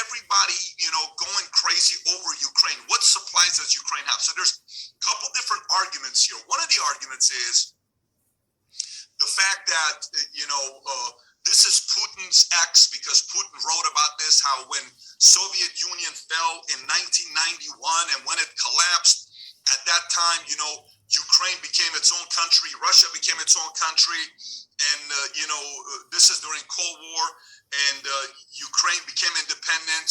everybody, going crazy over Ukraine? What supplies does Ukraine have? So there's a couple different arguments here. One of the arguments is the fact that, this is Putin's ex, because Putin wrote about this, how when Soviet Union fell in 1991 and when it collapsed, at that time, Ukraine became its own country, Russia became its own country, and, this is during Cold War, and Ukraine became independent.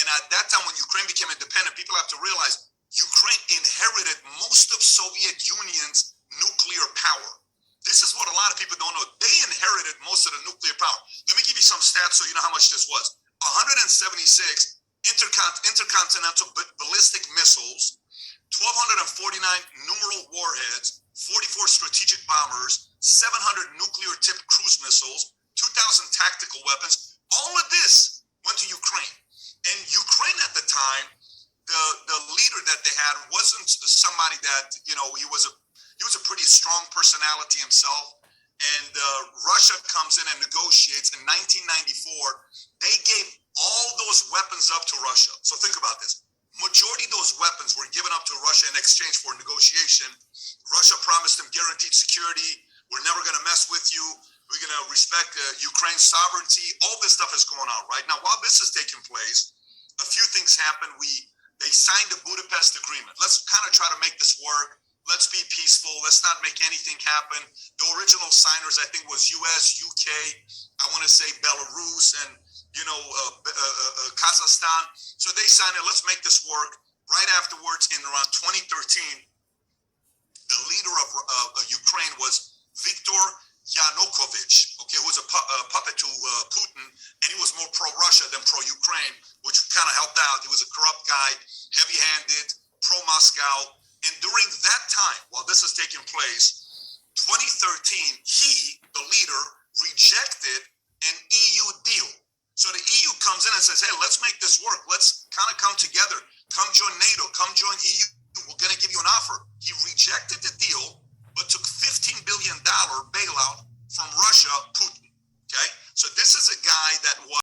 And at that time, when Ukraine became independent, people have to realize Ukraine inherited most of Soviet Union's nuclear power. This is what a lot of people don't know. They inherited most of the nuclear power. Let me give you some stats so you know how much this was. 176 intercontinental ballistic missiles, 1,249 numeral warheads, 44 strategic bombers, 700 nuclear-tipped cruise missiles, 2,000 tactical weapons. All of this went to Ukraine. And Ukraine at the time, the leader that they had wasn't somebody that, he was a pretty strong personality himself. And Russia comes in and negotiates in 1994. They gave all those weapons up to Russia. So think about this. Majority of those weapons were given up to Russia in exchange for negotiation. Russia promised them guaranteed security. We're never going to mess with you. We're going to respect Ukraine's sovereignty. All this stuff is going on right now. While this is taking place, a few things happen. They signed the Budapest Agreement. Let's kind of try to make this work. Let's be peaceful. Let's not make anything happen. The original signers, I think, was U.S., UK, I want to say Belarus, and, Kazakhstan. So they signed it. Let's make this work. Right afterwards, in around 2013, the leader of Ukraine was Viktor Yanukovych, who was a puppet to Putin, and he was more pro-Russia than pro-Ukraine, which kind of helped out. He was a corrupt guy, heavy-handed, pro-Moscow. And during that time, while this is taking place, 2013, he, the leader, rejected an EU deal. So the EU comes in and says, hey, let's make this work. Let's kind of come together. Come join NATO. Come join EU. We're going to give you an offer. He rejected the deal, but took $15 billion bailout from Russia, Putin. Okay? So this is a guy that was